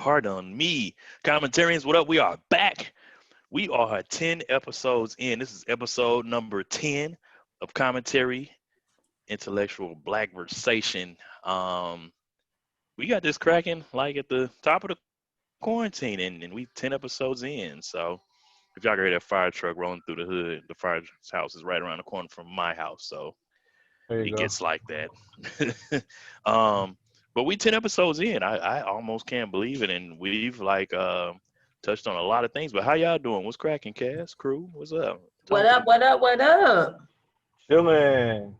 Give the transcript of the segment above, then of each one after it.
Pardon me. Commentarians, what up? We are back. We are 10 episodes in. This is episode number 10 of Commentary, Intellectual Black Versation. We got this cracking like at the top of the quarantine, and we 10 episodes in. So if y'all can hear that fire truck rolling through the hood, the fire house is right around the corner from my house. So it gets like that. But we 10 episodes in. I almost can't believe it, and we've touched on a lot of things. But how y'all doing? What's cracking, Cass? Crew? What's up? What up? What up? What up? Chilling.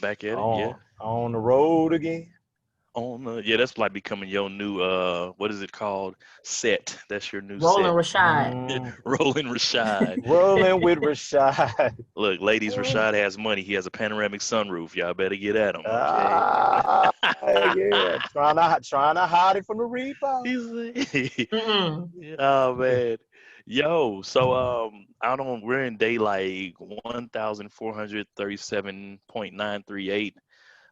Back at it, yeah. On the road again. That's like becoming your new what is it called? Set. That's your new Rolling set. Rashad. Rolling Rashad. Rolling with Rashad. Look, ladies, Rashad has money. He has a panoramic sunroof. Y'all better get at him. Okay? Yeah. Trying to hide it from the repo. Oh man. Yo, so we're in day like 1,437.938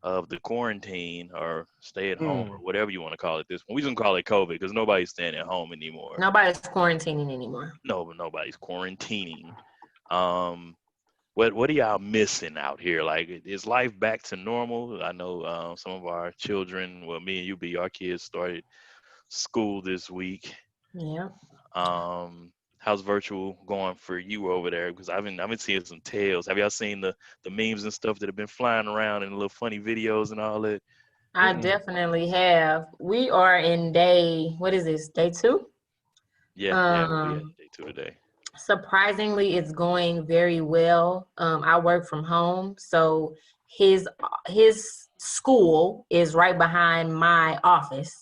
of the quarantine or stay at home or whatever you want to call it this one. We don't call it COVID because nobody's staying at home anymore. Nobody's quarantining anymore. No, nobody's quarantining. What are y'all missing out here? Like, is life back to normal? I know some of our children, well, me and our kids started school this week. Yeah. How's virtual going for you over there? Because I've been seeing some tales. Have y'all seen the memes and stuff that have been flying around and little funny videos and all that? I definitely have. We are in day 2? Yeah, day 2 today. Surprisingly, it's going very well. I work from home, so his school is right behind my office.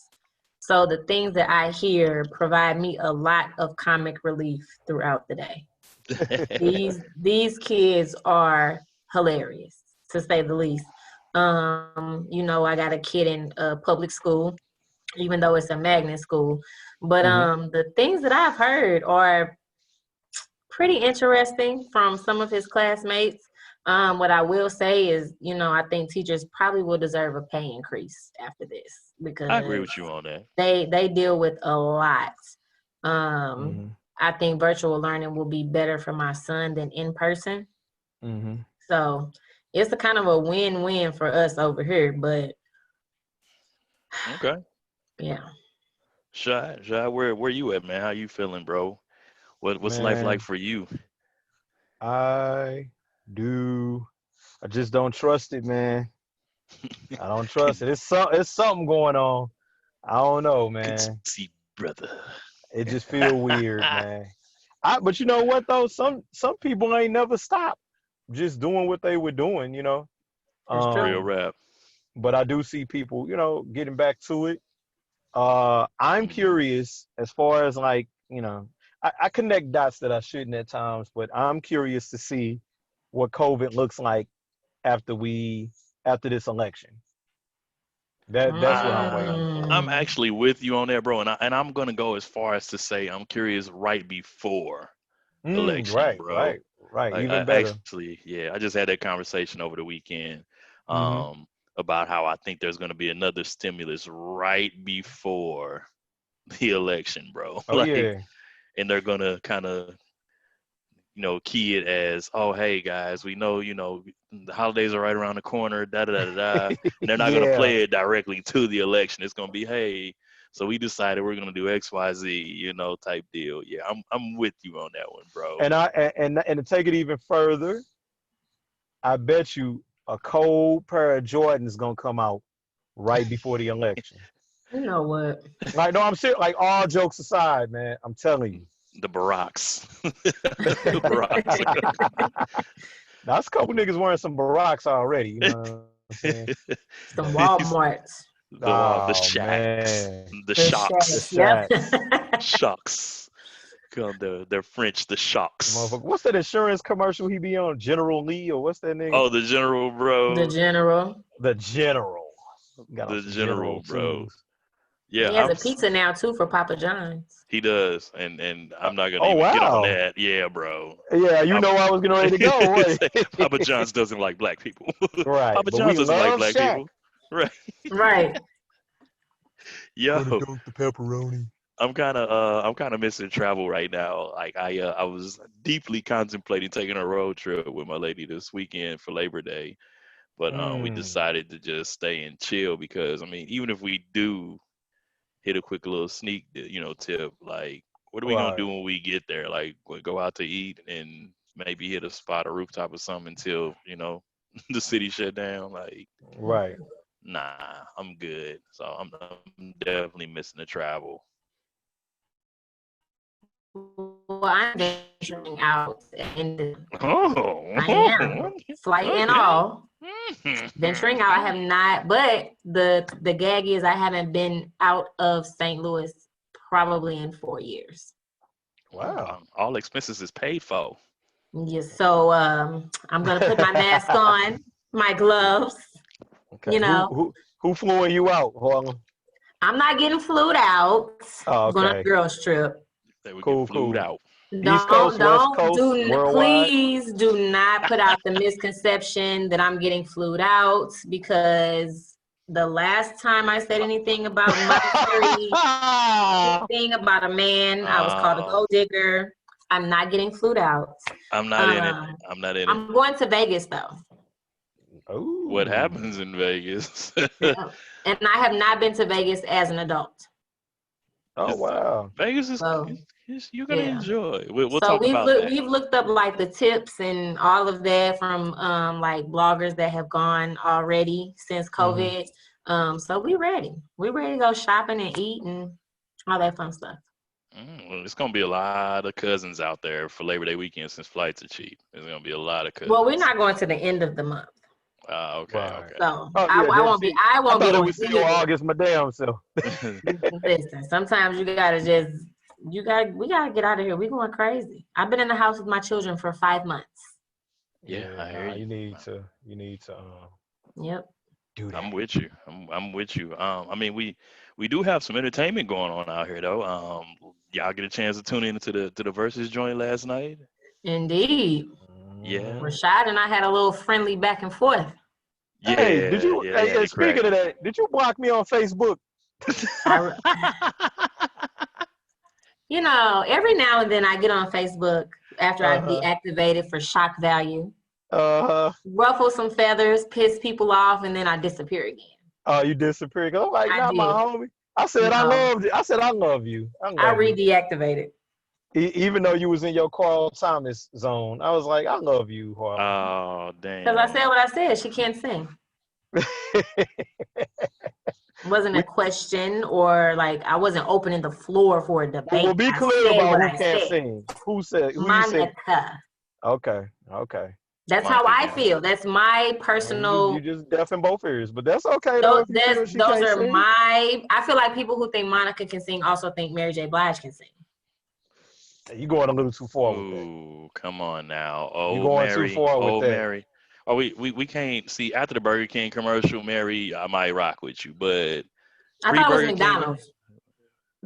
So the things that I hear provide me a lot of comic relief throughout the day. These kids are hilarious, to say the least. I got a kid in public school, even though it's a magnet school. But the things that I've heard are pretty interesting from some of his classmates. What I will say is, I think teachers probably will deserve a pay increase after this because I agree with you on that. They deal with a lot. I think virtual learning will be better for my son than in person. So it's a kind of a win-win for us over here, but okay. Yeah. Shad, where you at, man? How you feeling, bro? What's life like for you? I just don't trust it, man. I don't trust it. It's something going on. I don't know, man. See, brother. It just feel weird, man. But you know what though? Some people ain't never stopped just doing what they were doing, Real rap. But I do see people, getting back to it. I'm curious as far as I connect dots that I shouldn't at times, but I'm curious to see what COVID looks like after this election. That's what I'm waiting for. I'm actually with you on that, bro, and I'm gonna go as far as to say I'm curious right before election, bro. Right. Like, Even better. Actually, I just had that conversation over the weekend about how I think there's gonna be another stimulus right before the election, bro. Oh, yeah. And they're gonna kind of key it as, oh, hey guys, we know, the holidays are right around the corner, da da da da. And they're not gonna play it directly to the election. It's gonna be, hey, so we decided we're gonna do X, Y, Z, type deal. Yeah, I'm with you on that one, bro. And to take it even further, I bet you a cold pair of Jordans gonna come out right before the election. You know what? Like, no, I'm serious. Like, all jokes aside, man, I'm telling you. The Baracks. That's a couple niggas wearing some Baracks already. You know what I'm saying? Some Walmarts. The Shacks. The Shocks. Shocks. They're French, the Shocks. What's that insurance commercial he be on? General Lee, or what's that nigga? Oh, the General, bro. The General. The General. The General, bro. Yeah, he has a pizza now too for Papa John's. He does, and I'm not gonna even get on that. Yeah, bro. Yeah, I was getting ready to go. Papa John's doesn't like black people. Right. Papa John's doesn't like black people. Right. Right. Yo. The pepperoni. I'm kind of missing travel right now. Like I was deeply contemplating taking a road trip with my lady this weekend for Labor Day, but we Mm, decided to just stay and chill because I mean, even if we do hit a quick little sneak, tip, like what are we gonna right, do when we get there? Like go out to eat and maybe hit a spot, a rooftop or something until the city shut down. Like right. nah, I'm good. So I'm definitely missing the travel. Well, I'm venturing out and Oh, I am flight and okay. all venturing out. I have not, but the gag is I haven't been out of St. Louis probably in 4 years. Oh, Wow. all expenses is paid for. Yes, so I'm gonna put my mask on, my gloves. Okay. You know, Who flew you out, Harlem? I'm not getting flued out. Oh, I'm going on a okay. girls trip. They would get Cool, flued cool. out. East Coast, West Coast, worldwide. Please do not put out the misconception that I'm getting flued out, because the last time I said anything about monetary, anything about a man, I was called a Uh, gold digger. I'm not getting flued out. I'm not in it. Um, I'm not in it. I'm going to Vegas though. What Ooh. happens in Vegas? Yeah. And I have not been to Vegas as an adult. Oh, It's- wow. Vegas is, So you're gonna yeah. enjoy. We'll So talk about that. we've looked up like the tips and all of that from like bloggers that have gone already since Hmm. COVID. So we ready. We're ready to go shopping and eat and all that fun stuff. Well, it's gonna be a lot of cousins out there for Labor Day weekend since flights are cheap. There's gonna be a lot of Well, we're cousins. not going to the end of the month. Okay, Right. So Oh, yeah. See, I I won't be thought it going was still anywhere. August, my damn self. okay. Listen, sometimes we gotta get out of here. We going crazy. I've been in the house with my children for 5 months. Yeah, Yeah, I hear nah, you. you need to Yep. do I'm that. with you. I'm with you. I mean, we do have some entertainment going on out here, though. Y'all get a chance to tune in to the Versus joint last night. Indeed. Hmm. Yeah, Rashad and I had a little friendly back and forth. Hey, did yeah, you? yeah. They Hey, had hey, it speaking of cracking. that, did you block me on Facebook? I, every now and then I get on Facebook after I Uh-huh. deactivate it for shock value, Uh-huh. ruffle some feathers, piss people off, and then I disappear again. Oh, you disappeared. I'm like, I not my did. homie. I said I No, loved it. I said I love you. I I love you. re-deactivated Even though you was in your Carl Thomas zone, I was like, I love you, Harlem. Oh, because I said damn. what I said. She can't sing. It wasn't a we, question, or like I wasn't opening the floor for a we'll debate. be I clear said about what who I can't said. sing. Who you said? Monica. Okay, okay. That's how Monica I can feel. That's my Well, you personal. just deaf in both ears, but that's okay though if you feel she Those can't are sing. my. I feel like people who think Monica can sing also think Mary J. Blige can sing. You going a little too far with that. Ooh, come on now. You Oh, going too Mary. far with Oh, that. Mary. Oh, we can't see after the Burger King commercial, Mary. I might rock with you, but I pre thought it was Burger King, McDonald's.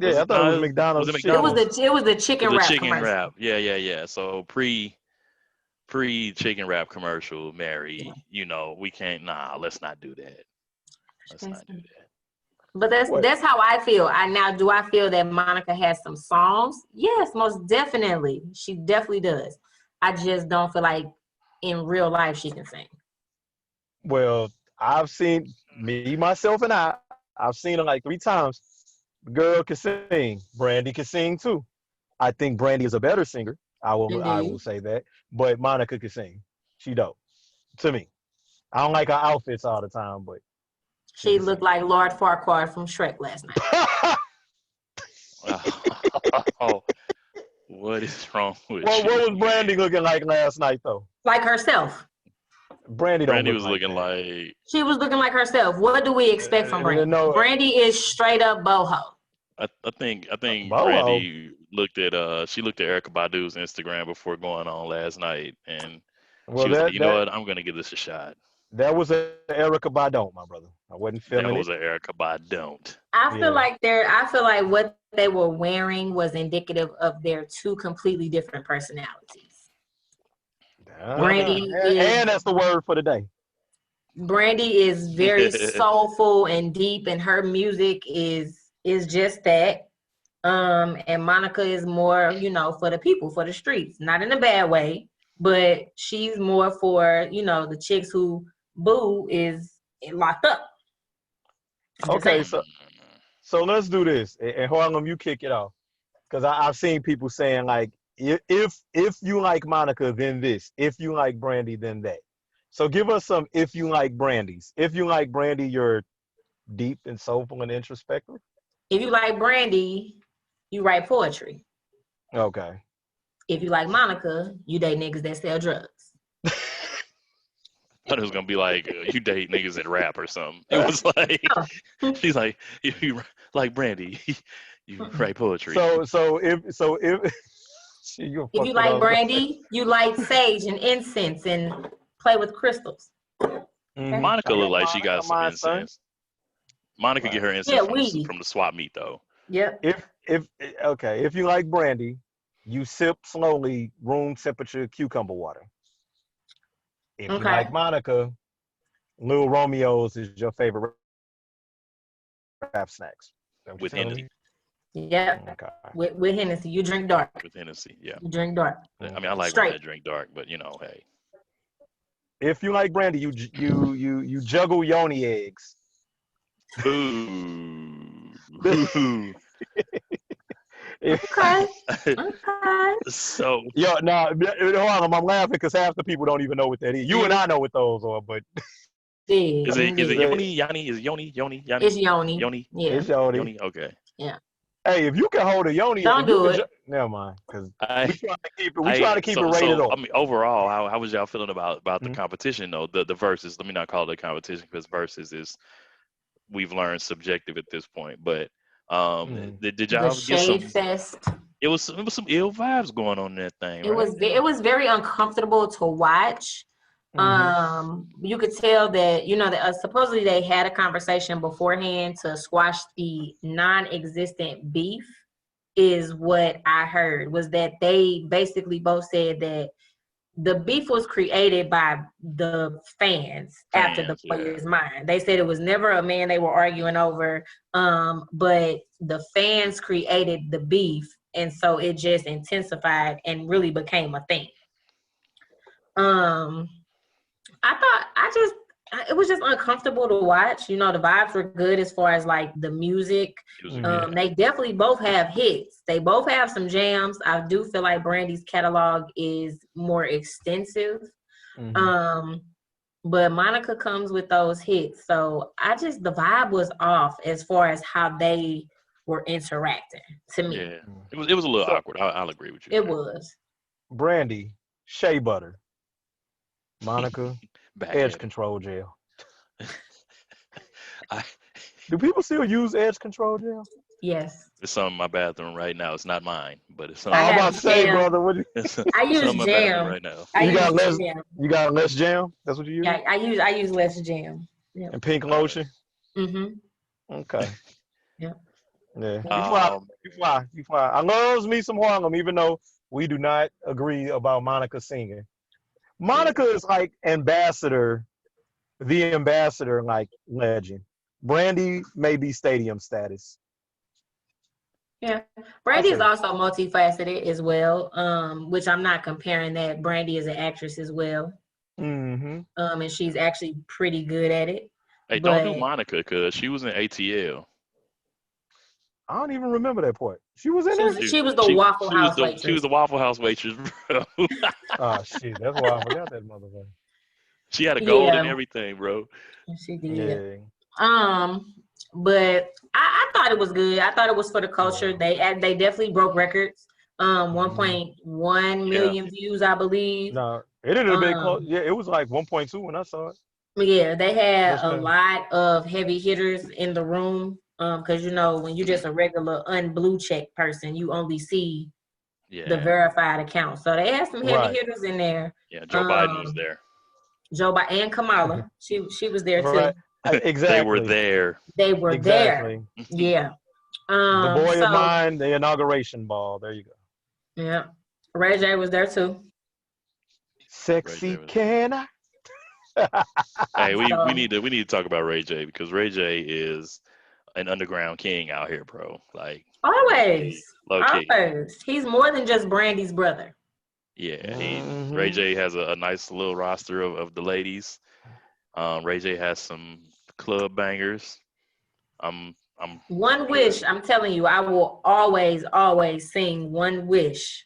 was Yeah, I it? thought it No, was was McDonald's it chicken. McDonald's? It was the It was chicken a wrap chicken commercial. wrap. Yeah. So pre chicken wrap commercial, Yeah. Mary. We can't. Nah, let's not do that. Let's not do that. But What? that's how I feel. Do I feel that Monica has some songs? Yes, most definitely. She definitely does. I just don't feel like in real life she can sing. Well, I've seen me, myself, and I've seen her like 3 times. The girl can sing. Brandy can sing too. I think Brandy is a better singer. I will Indeed. say that. But Monica can sing. She dope. To me. I don't like her outfits all the time, but she She can looked sing. like Lord Farquaad from Shrek last night. Oh, what is wrong Well, with what you, was Brandy man? looking like last night though? Like herself. Brandy don't Brandy look was like looking that. like. She was looking like herself. What do we expect from Brandy? No, Brandy is straight up boho. I think Boho. Brandy she looked at Erica Badu's Instagram before going on last night, and she Well, was like, that you know that what, I'm gonna give this a shot. that was a Erica Badu, my brother. I wasn't That feeling it. was an Erica Badu. Yeah. I feel like what they were wearing was indicative of their two completely different personalities. Uh-huh. Brandy is And that's the word for the day. Brandy is very soulful and deep, and her music is just that. And Monica is more, you know, for the people, for the streets, not in a bad way, but she's more for, you know, the chicks who Boo is locked up. Okay, so let's do this. And Harlem, you kick it off. Because I've seen people saying like, if you like Monica, then this. If you like Brandy, then that. So give us some if you like Brandy's. If you like Brandy, you're deep and soulful and introspective. If you like Brandy, you write poetry. Okay. If you like Monica, you date niggas that sell drugs. I thought it was gonna be like you date niggas that rap or something. It was like she's like if you like Brandy, you write poetry. So if if you like Brandy, you like sage and incense and play with crystals. Okay. Monica look like she got some incense. Monica get her incense from the swap meet though. Yep. If you like Brandy, you sip slowly room temperature cucumber water. If you like Monica, Lil Romeo's is your favorite rap snacks. With Hennessy. Yep. Okay. With Hennessy, you drink dark. With Hennessy, yeah. You drink dark. I mean, I like when I drink dark, but you know, hey. If you like Brandy, you juggle yoni eggs. Ooh. Okay. So I'm laughing because half the people don't even know what that is. You and I know what those are, but is it yoni? Yanni is yoni? It's yoni. Yoni. Yeah. It's yoni. Okay. Yeah. Hey, if you can hold a yoni, don't do it. Never mind, because we trying to keep it rated off. I mean, overall, how was y'all feeling about the competition though? The verses. Let me not call it a competition because verses is we've learned subjective at this point. But did y'all get some? Fest. It was some ill vibes going on in that thing. It was very uncomfortable to watch. You could tell that, you know, that supposedly they had a conversation beforehand to squash the non-existent beef, is what I heard, was that they basically both said that the beef was created by the fans after the player's mind. They said it was never a man they were arguing over, but the fans created the beef, and so it just intensified and really became a thing. It was just uncomfortable to watch. You know, the vibes were good as far as like the music. They definitely both have hits. They both have some jams. I do feel like Brandy's catalog is more extensive. But Monica comes with those hits. So the vibe was off as far as how they were interacting to me. Yeah, it was a little awkward. I'll agree with you. It was. Brandy, shea butter. Monica, edge control gel. Do people still use edge control gel? Yes. It's some in my bathroom right now. It's not mine, but it's some. I'm about to say, brother, I use jam right now. You got less jam? That's what you use? Yeah, I use less jam. Yep. And pink lotion? Okay. Yeah. Yeah. You fly. I loves me some Harlem, even though we do not agree about Monica singing. Monica is like the ambassador like legend. Brandy may be stadium status. Yeah, Brandy is also multifaceted as well, which I'm not comparing that. Brandy is an actress as well, and she's actually pretty good at it. Hey, don't do Monica because she was in ATL. I don't even remember that part. She was in there? She was the Waffle House waitress. She was the Waffle House waitress, bro. Oh, shit. That's why I forgot that motherfucker. She had a gold and everything, bro. She did. Yeah. But I thought it was good. I thought it was for the culture. They definitely broke records. 1.1 million views, I believe. No, it didn't have been close. Yeah, it was like 1.2 when I saw it. Yeah, they had a lot of heavy hitters in the room. Because you know, when you're just a regular unblue check person, you only see the verified account. So they had some heavy hitters in there. Yeah, Joe Biden was there. Joe Biden and Kamala, she was there too. Exactly. They were there. There. Yeah. The boy of mine, the inauguration ball. There you go. Yeah. Ray J was there too. Sexy can I? Hey, we need to talk about Ray J because Ray J is an underground king out here, bro. Like Always. low key. Always. He's more than just Brandy's brother. Yeah, Mm-hmm. Ray J has a nice little roster of the ladies. Ray J has some club bangers. I'm One Wish, I'm telling you, I will always, always sing One Wish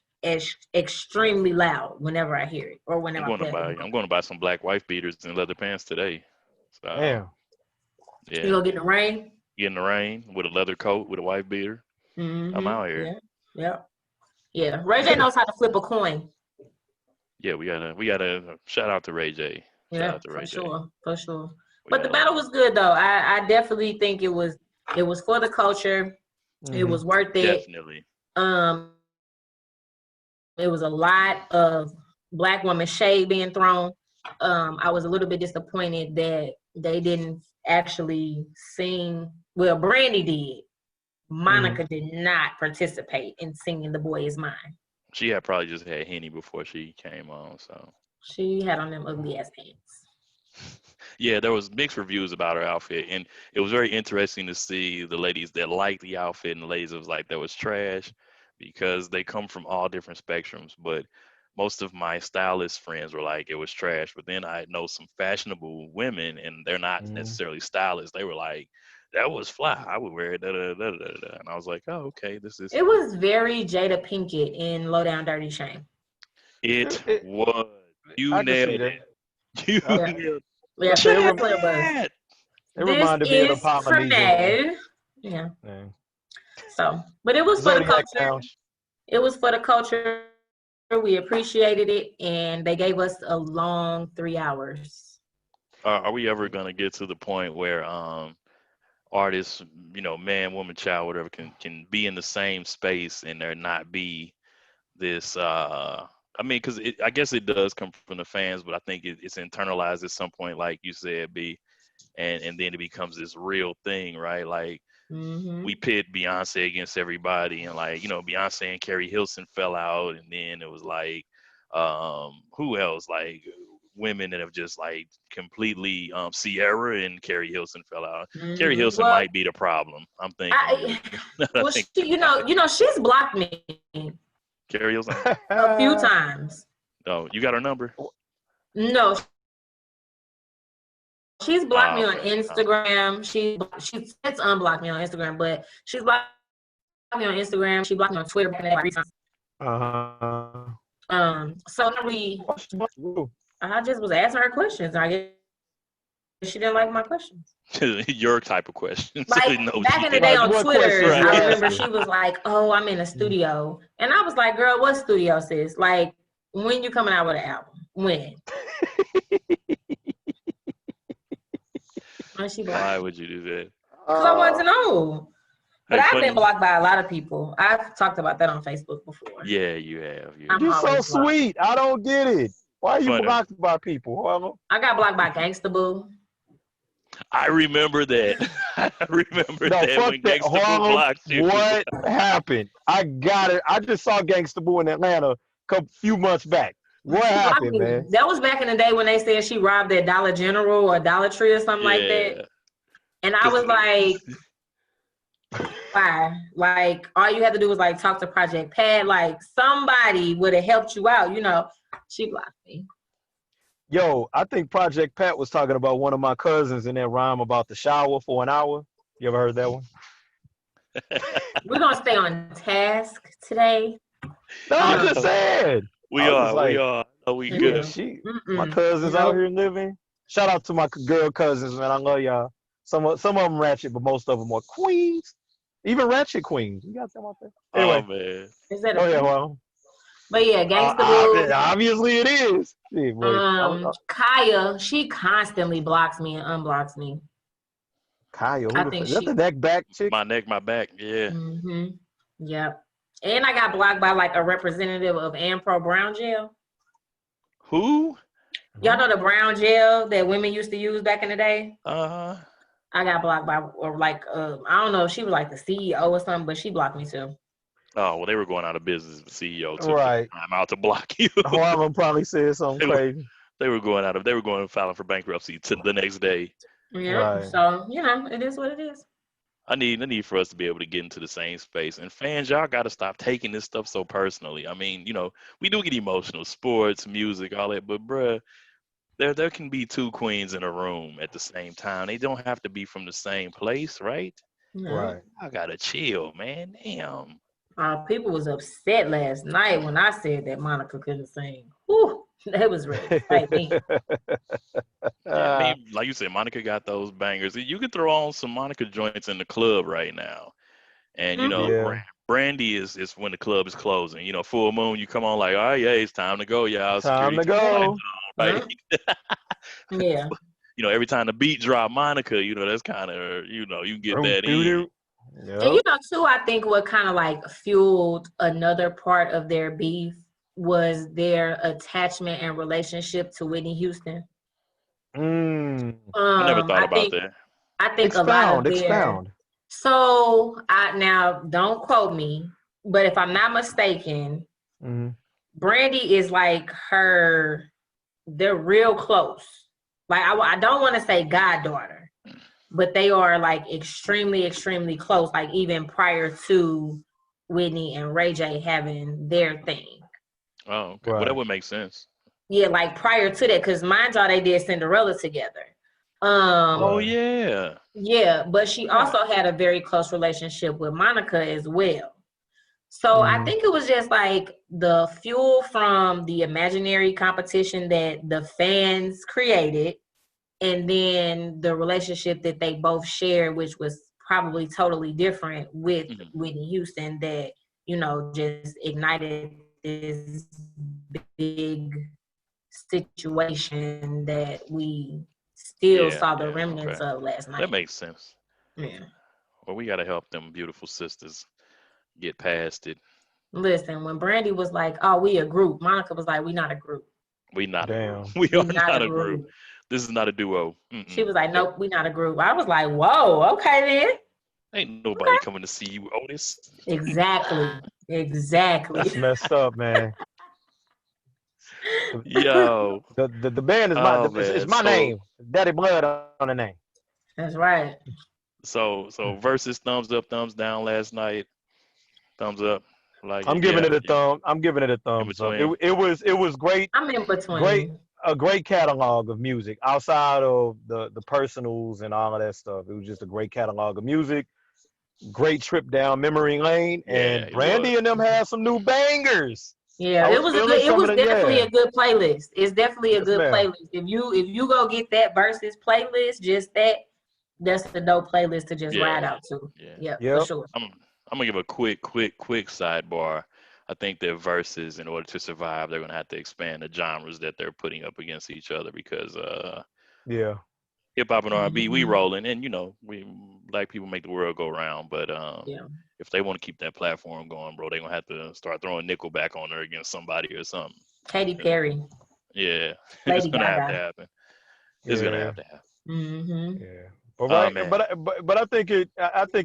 extremely loud whenever I hear it or whenever I play it. I'm going to buy some black wife beaters and leather pants today. So Damn. yeah, You gonna get in the rain? get in the rain with a leather coat with a wife beater. I'm out here. Yeah. Ray J knows how to flip a coin. Yeah, we gotta shout out to Ray J. Shout out to Ray J. For sure. But the battle was good though. I definitely think it was for the culture. Mm-hmm. It was worth it. Definitely. It was a lot of black woman shade being thrown. I was a little bit disappointed that they didn't actually sing. Well, Brandy did. Monica did not participate in singing "The Boy Is Mine." She had probably just had Henny before she came on, so she had on them ugly ass pants. Yeah, there was mixed reviews about her outfit, and it was very interesting to see the ladies that liked the outfit and the ladies that was like that was trash, because they come from all different spectrums. But most of my stylist friends were like it was trash. But then I know some fashionable women, and they're not necessarily stylists. They were like, that was fly. I would wear it. Da, da, da, da, da. And I was like, oh, okay, this is. It was very Jada Pinkett in Low Down Dirty Shame. It was. You nailed it. You nailed it. Yeah, it reminded me of the Polynesian. Yeah. So, but it was for the culture. It was for the culture. We appreciated it, and they gave us a long 3 hours. Are we ever gonna get to the point where artists, man, woman, child, whatever, can be in the same space and there not be this? I mean, because I guess it does come from the fans, but I think it's internalized at some point, like you said, B, and then it becomes this real thing, right? Like we pit Beyonce against everybody, and like Beyonce and Carrie Hilson fell out, and then it was like, who else? Like women that have just like completely Sierra and Carrie Hilson fell out. Carrie Hilson might be the problem. I'm thinking. She's blocked me. Carrie Hilson a few times. Oh, you got her number? No. She's blocked me on Instagram. She says unblocked me on Instagram, but she's blocked me on Instagram. She blocked me on Twitter. So I just was asking her questions. I guess she didn't like my questions. Your type of questions. Like back in the day on Twitter, I remember she was like, "Oh, I'm in a studio," and I was like, "Girl, what studio, sis? Like, when you coming out with an album? When?" Why would you do that? Because I wanted to know. But I've been blocked by a lot of people. I've talked about that on Facebook before. Yeah, you have. You're so sweet. I don't get it. Why are you blocked by people? I got blocked by Gangsta Boo. I remember that. I remember that when Gangsta Boo blocked you. What happened? I got it. I just saw Gangsta Boo in Atlanta a few months back. What happened, man? That was back in the day when they said she robbed at Dollar General or Dollar Tree or something like that. And I was like, why? Like, all you had to do was like talk to Project Pat. Like, somebody would have helped you out. She blocked me. Yo, I think Project Pat was talking about one of my cousins in that rhyme about the shower for an hour. You ever heard that one? We're going to stay on task today. No, I'm just saying. We are. Oh, we good. My cousins out here living. Shout out to my girl cousins, man. I love y'all. Some of them ratchet, but most of them are queens. Even ratchet queens. You got them out there. Anyway. Oh, man. Is that But yeah, Gangsta Boo. Obviously it is. Kaya, she constantly blocks me and unblocks me. Kaya, is that the neck back chick? My neck, my back, yeah. Yep. And I got blocked by like a representative of Ampro Brown Gel. Who? Y'all know the brown gel that women used to use back in the day? Uh-huh. I got blocked by, or like, I don't know if she was like the CEO or something, but she blocked me too. Oh, well, they were going out of business. The CEO took time out to block you. Harlem probably said something crazy. They were going filing for bankruptcy the next day. Yeah, right. So, it is what it is. I need for us to be able to get into the same space. And fans, y'all got to stop taking this stuff so personally. I mean, we do get emotional, sports, music, all that, but bruh, there can be two queens in a room at the same time. They don't have to be from the same place, right? No. Right. I gotta chill, man. Damn. People was upset last night when I said that Monica couldn't sing. Whew, they was ready to fight me. Yeah, I mean, like you said, Monica got those bangers. You can throw on some Monica joints in the club right now. And Yeah. Brandy is when the club is closing. Full moon, you come on like, all right, yeah, it's time to go, y'all. Time Security to turn the lights go. on, right? Yeah. Every time the beat drop, Monica, that's kind of, you can get that in. And Yep. too, I think what kind of like fueled another part of their beef was their attachment and relationship to Whitney Houston. I never thought I about think that. a lot of Expound. So now don't quote me, but if I'm not mistaken, Brandy is like they're real close. Like I don't want to say goddaughter, but they are like extremely, extremely close. Like even prior to Whitney and Ray J having their thing. Oh, okay. Right. Well, that would make sense. Yeah, like prior to that, because mind y'all, they did Cinderella together. Oh yeah. Yeah, but she also had a very close relationship with Monica as well. So I think it was just like the fuel from the imaginary competition that the fans created, and then the relationship that they both shared, which was probably totally different with Whitney Houston, that just ignited this big situation that we still saw the remnants of last night. That makes sense. Yeah. Well, we got to help them beautiful sisters get past it. Listen, when Brandy was like, "Oh, we a group," Monica was like, "We not a group. We not a group. Damn. We are not not a a group. group." This is not a duo. She was like, "Nope, we not a group." I was like, "Whoa, okay then." Ain't nobody coming to see you, Otis. Exactly. That's messed up, man. Yo. The band is it's my name. Daddy Blood on the name. That's right. So versus thumbs up, thumbs down last night. Thumbs up. Like I'm giving it a thumb. I'm giving it a thumbs up. It was great. I'm in between. A great catalog of music outside of the personals and all of that stuff. It was just a great catalog of music. Great trip down memory lane, and Brandy and them had some new bangers. Yeah, it was definitely a good playlist. It's definitely a good playlist. If you go get that versus playlist, just that's the dope playlist to just ride out to. Yeah, for sure. I'm gonna give a quick sidebar. I think their verses, in order to survive, they're gonna have to expand the genres that they're putting up against each other because hip hop and R&B, we rolling, and we black people make the world go round. But if they want to keep that platform going, bro, they're gonna have to start throwing Nickelback on there against somebody or something. Katy Perry. Yeah, it's gonna have to happen. It's gonna have to happen. Yeah, but I think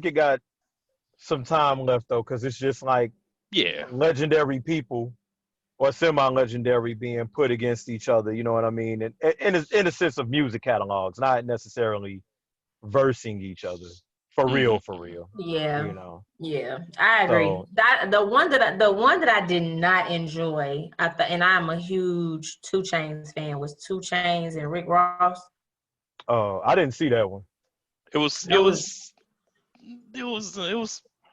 it got some time left though, because it's just like legendary people or semi-legendary being put against each other. You know what I mean? And in a sense of music catalogs, not necessarily versing each other for real. Yeah, yeah, I agree. So, the one that I did not enjoy, and I'm a huge 2 Chainz fan, was 2 Chainz and Rick Ross. Oh, I didn't see that one. It was weird.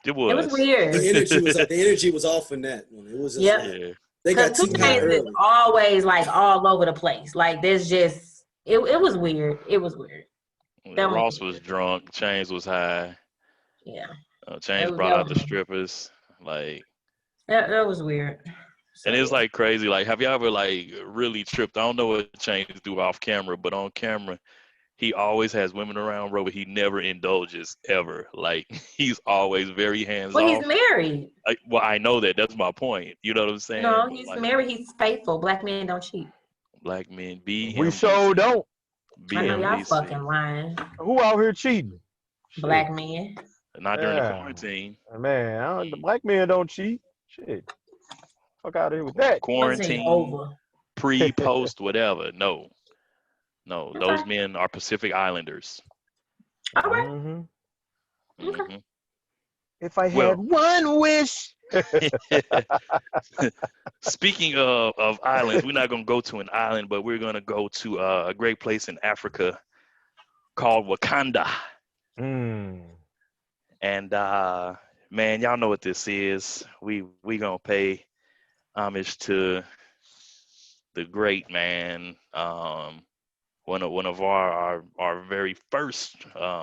The energy was off in that one. It was just they got 2 Chainz is always like all over the place. Like there's just it was weird. It was weird. Ross was drunk. Chainz was high. Yeah. Chainz brought out the strippers. Like that was weird. So, and it's like crazy. Like, have you ever like really tripped? I don't know what Chainz do off camera, but on camera, he always has women around, bro, but he never indulges ever. Like, he's always very hands-off. Well, he's married. Well, I know that. That's my point. You know what I'm saying? No, he's married. He's faithful. Black men don't cheat. Black men be. We sure don't. I know y'all fucking lying. Who out here cheating? Black men. Not during the quarantine. Man, the black men don't cheat. Shit. Fuck out of here with that. Quarantine, over. Pre, post, whatever. No, those men are Pacific Islanders. All right. Mm-hmm. If I had Well, one wish. speaking of islands, we're not gonna go to an island, but we're gonna go to a great place in Africa called Wakanda. Mm, And man, y'all know what this is. We gonna pay homage to the great man, one of our very first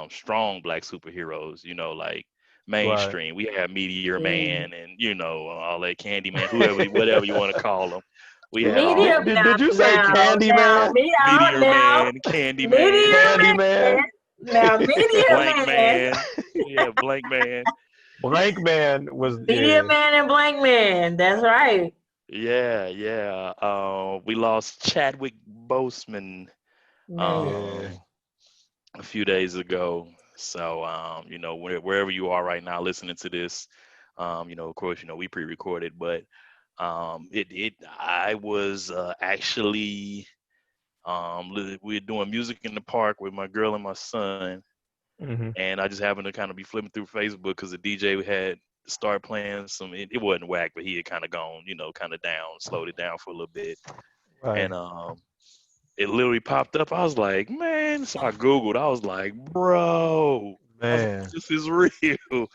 strong black superheroes. You know, like right. mainstream. We had Meteor Yeah. Man and all that Candy Man, whoever, whatever you want to call them. We had all Medium them. Did you say now, Candyman? Meteor now, Man, Candy Man, medium man, Candyman? now, medium Blank man, Man. Yeah, Blank Man. Blank Man was, medium yeah. man, and blank man. That's right, Yeah, yeah. We lost Chadwick Boseman man. Yeah. um, a few days ago. So, wherever you are right now listening to this, of course, we pre-recorded, but I was actually, we were doing music in the park with my girl and my son, Hmm. and I just happened to kind of be flipping through Facebook because the DJ had started playing some. It wasn't whack, but he had kind of gone, kind of down, slowed it down for a little bit, Right. and it literally popped up. I was like, man. So I Googled. I was like, bro. I was like, Man. this is real.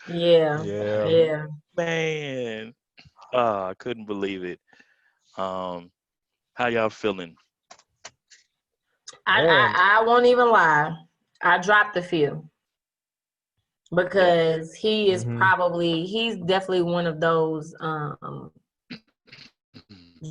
Yeah, Yeah. yeah. Man. I couldn't believe it. Um, how y'all feeling? I, Man. I I won't even lie. I dropped a few Yeah. because Hmm. he's definitely one of those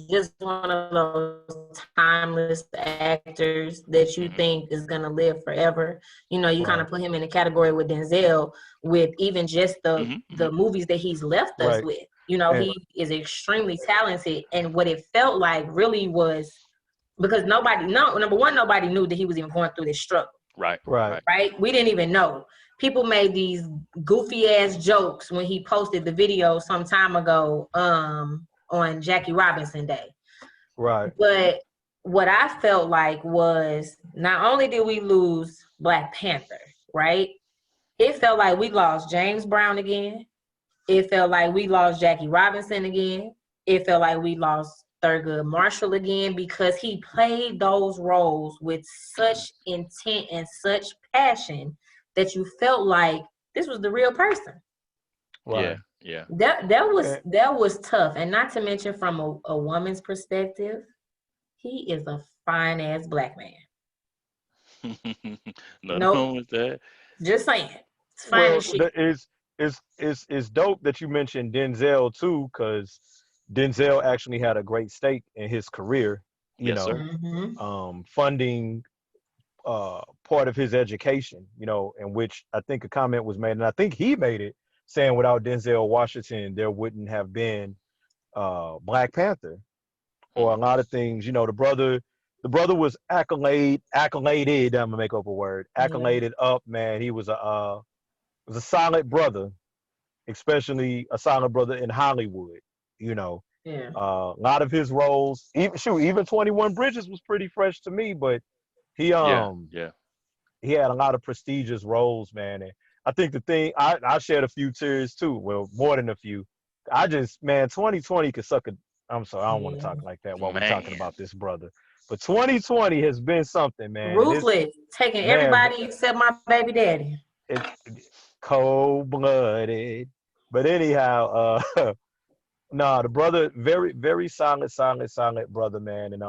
just one of those timeless actors that you Mm-hmm. think is gonna live forever. You kind Right. of put him in a category with Denzel, with even just the Mm-hmm. the movies that he's left us Right. with. And He is extremely talented, and what it felt like really was because number one, nobody knew that he was even going through this struggle. Right. right. Right. Right? We didn't even know. People made these goofy ass jokes when he posted the video some time ago on Jackie Robinson Day. Right. But what I felt like was not only did we lose Black Panther, right? It felt like we lost James Brown again. It felt like we lost Jackie Robinson again. It felt like we lost Thurgood Marshall again because he played those roles with such intent and such passion that you felt like this was the real person. Right. Yeah. Yeah. And That was tough, and not to mention from a woman's perspective, he is a fine ass black man. Nothing Nope, wrong with that. just saying, it's fine well, as shit. it's dope that you mentioned Denzel too, because Denzel actually had a great stake in his career. You Yes, sir. know, Mm-hmm. funding part of his education. In which I think a comment was made, and I think he made it, saying without Denzel Washington, there wouldn't have been Black Panther or a Mm-hmm. lot of things. The brother was accoladed. I'm gonna make up a word. Yeah, Accoladed up, man. He was a solid brother, especially a solid brother in Hollywood. You know, yeah. a lot of his roles, even 21 Bridges was pretty fresh to me, but he Yeah. um Yeah. he had a lot of prestigious roles, man. And I think the thing I shed a few tears too. Well, more than a few. I just, man, 2020 could suck a. I'm sorry, I don't want to Yeah. talk like that while we're talking Man. about this brother. But 2020 has been something, man. And it's, Ruthless, taking man, everybody except my baby daddy. it cold blooded. But anyhow, nah, the brother, very, very solid brother, man. And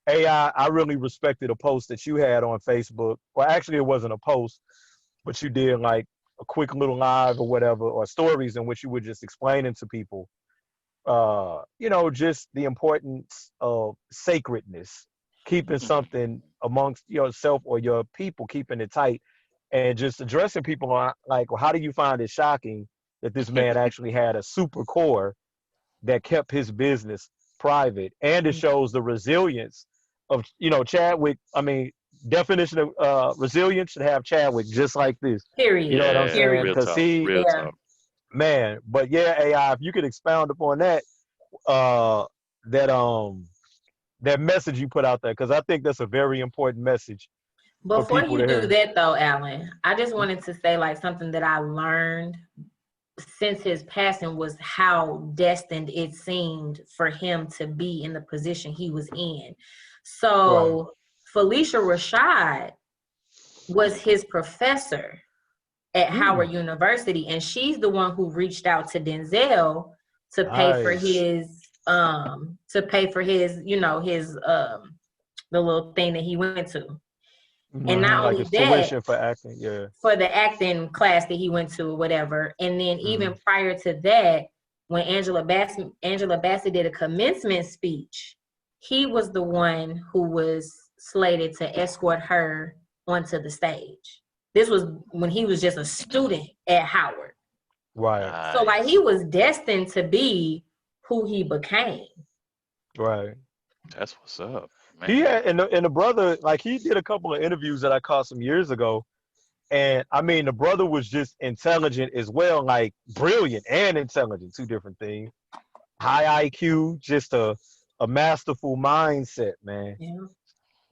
AI, I really respected a post that you had on Facebook. Well, actually, it wasn't a post, but you did like a quick little live or whatever, or stories in which you were just explaining to people, just the importance of sacredness, keeping something amongst yourself or your people, keeping it tight, and just addressing people on like, well, how do you find it shocking that this man actually had a super core that kept his business private, and it shows the resilience of Chadwick. I mean, definition of resilience should have Chadwick just like this. You know Period. what I'm Yeah. saying? Period. Real Because talk. he, Real Yeah. talk. man. But yeah, AI, if you could expound upon that, uh, that that message you put out there, because I think that's a very important message for Before people you to do hear. that though, Alan, I just wanted to say like something that I learned since his passing was how destined it seemed for him to be in the position he was in. Right. So Felicia Rashad was his professor at Howard University, and she's the one who reached out to Denzel to pay for Nice. his the little thing that he went to. And not Like only his that, tuition for acting. Yeah. for the acting class that he went to or whatever. And then even prior to that, when Angela Bassett did a commencement speech, he was the one who was slated to escort her onto the stage. This was when he was just a student at Howard. Right. So like he was destined to be who he became. Right. That's what's up, man. He had and the brother, like he did a couple of interviews that I caught some years ago. And I mean the brother was just intelligent as well, like brilliant and intelligent, two different things. High IQ, just a masterful mindset, man. Yeah.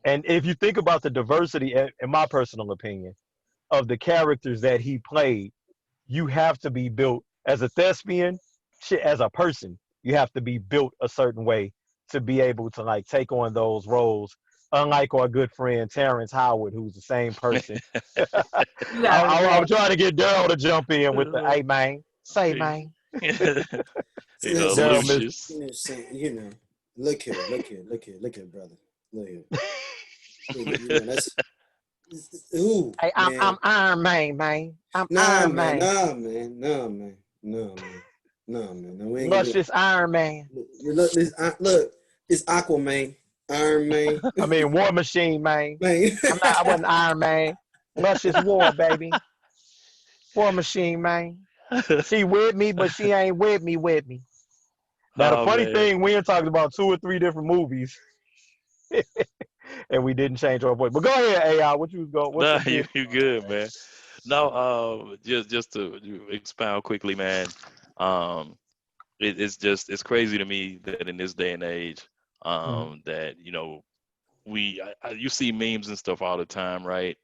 And if you think about the diversity, in my personal opinion, of the characters that he played, you have to be built as a thespian, shit, as a person. You have to be built a certain way to be able to like take on those roles. Unlike our good friend Terrence Howard, who's the same person. You gotta I'm relax. trying to get Daryl to jump in with the, hey man, say man. He's Listen, Daryl miss. Lucius. Look here, brother. Look here. That's Hey, man. I'm Iron Man. I'm Nah, Iron man. Man. No, man. No, we ain't gonna do Luscious Iron Man. it. Look, it's Aquaman, Iron Man, I mean, War Machine, man. man. I wasn't Iron Man. Luscious War, baby. War Machine, man. She with me, but she ain't with me. Now, the Oh funny man. thing, we ain't talked about 2 or 3 different movies, and we didn't change our voice. But go ahead, AI. What you was going? What's Nah, the you big? you good, man. No, just to expound quickly, man. Um, it's crazy to me that in this day and age, that you see memes and stuff all the time, right?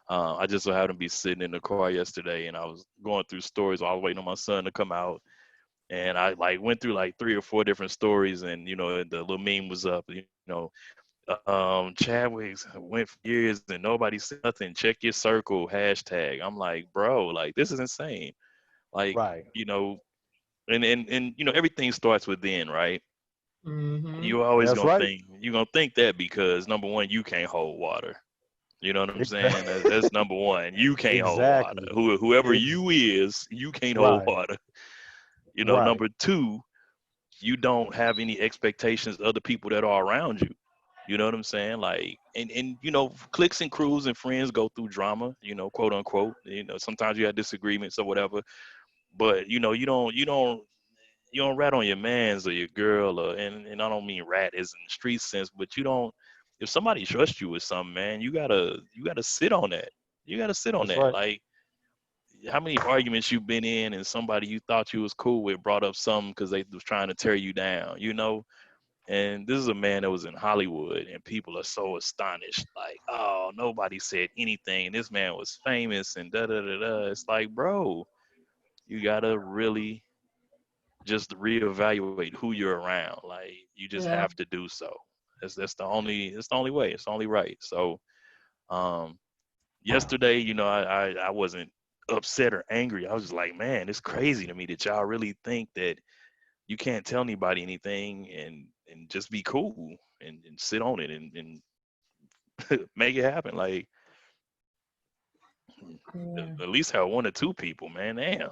I just so happened to be sitting in the car yesterday, and I was going through stories. I was waiting on my son to come out, and I like went through like 3 or 4 different stories, and the little meme was up. Chadwick's went for years and nobody said nothing. Check your circle hashtag. I'm like, bro, like this is insane. Like, Right. and everything starts within, right? Mm-hmm. You always That's gonna right. think you're gonna think that because number one, you can't hold water. You know what I'm saying? Exactly. That's number one. You can't hold water. Exactly. Whoever Ex- you is, you can't hold right. water. Right. Number two, you don't have any expectations of the people that are around you. You know what I'm saying? Like, and cliques and crews and friends go through drama, quote unquote. Sometimes you have disagreements or whatever, but you don't rat on your man's or your girl, and I don't mean rat as in the street sense, but you don't. If somebody trusts you with something, man, you gotta sit on that. You gotta sit on That's that. right. Like, how many arguments you've been in, and somebody you thought you was cool with brought up something because they was trying to tear you down, And this is a man that was in Hollywood, and people are so astonished, like, oh, nobody said anything. This man was famous, and da da da da. It's like, bro, you gotta really just reevaluate who you're around. Like, you just Yeah. have to do so. It's the only way. It's the only right. So, um, yesterday, I wasn't upset or angry. I was just like, man, it's crazy to me that y'all really think that you can't tell anybody anything and just be cool and sit on it and make it happen. Like, Yeah. at least have 1 or 2 people, man. Damn.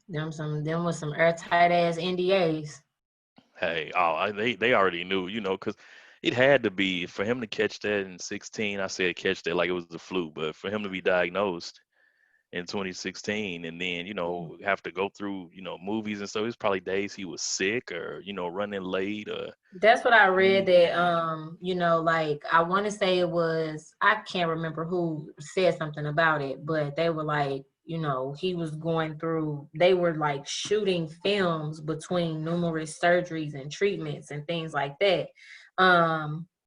Them was some airtight ass NDAs. Hey, they already knew, because it had to be for him to catch that in 16. I said catch that like it was the flu, but for him to be diagnosed in 2016 and then have to go through movies and stuff, it's probably days he was sick or running late or That's what I read that like I want to say it was, I can't remember who said something about it, but they were like, he was going through, they were like shooting films between numerous surgeries and treatments and things like that.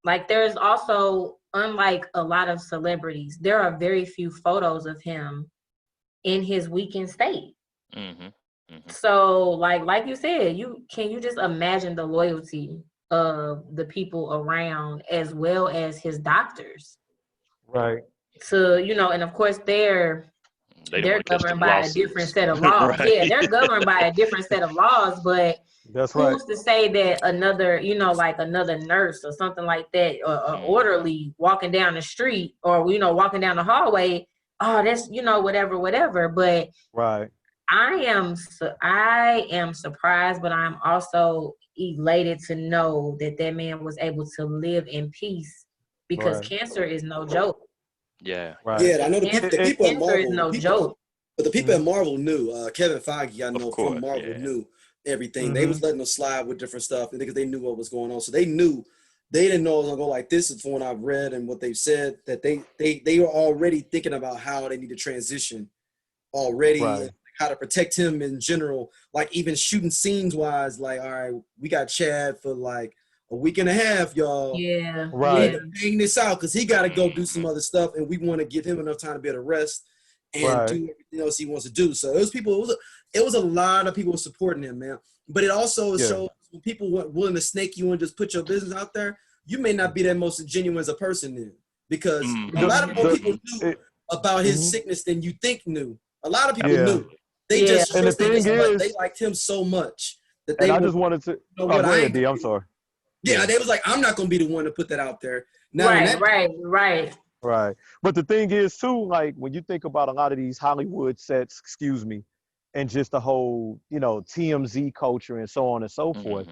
Like there's also, unlike a lot of celebrities, there are very few photos of him in his weakened state. Mm-hmm. Mm-hmm. So like you said, you just imagine the loyalty of the people around as well as his doctors. Right. To, and of course They didn't they're want to catch governed them by a different lawsuits. set of laws. Right. Yeah, they're governed by a different set of laws, but That's right. who's to say that another, like another nurse or something like that, or orderly walking down the street, or walking down the hallway, oh, that's whatever. But Right. I am surprised, but I'm also elated to know that man was able to live in peace, because Right. cancer is no joke. Yeah. Right. Yeah, I know the people at Cancer is Marvel, no joke. but the people at Marvel knew. Kevin Feige, I Of know course. from Marvel, Yeah. knew everything. Mm-hmm. They was letting them slide with different stuff because they knew what was going on. So they knew. They didn't know it was gonna go like this. Is from what I've read and what they've said, that they were already thinking about how they need to transition already, Right. and how to protect him in general. Like even shooting scenes wise, like, all right, we got Chad for like a week and a half, y'all. Yeah. Right. Yeah. Bang this out because he got to go do some other stuff, and we want to give him enough time to be able to rest and Right. do everything else he wants to do. So those people, it was a lot of people supporting him, man. But it also shows when people weren't willing to snake you and just put your business out there, you may not be that most genuine as a person then, because a lot of more people knew about his sickness than you think knew. A lot of people knew. They just and the thing is, they liked him so much that they. And I just wanted to. You know what? Go ahead, D. I'm sorry. Yeah, they was like, I'm not gonna be the one to put that out there. Now, Right. But the thing is too, like when you think about a lot of these Hollywood sets, and just the whole, TMZ culture and so on and so forth,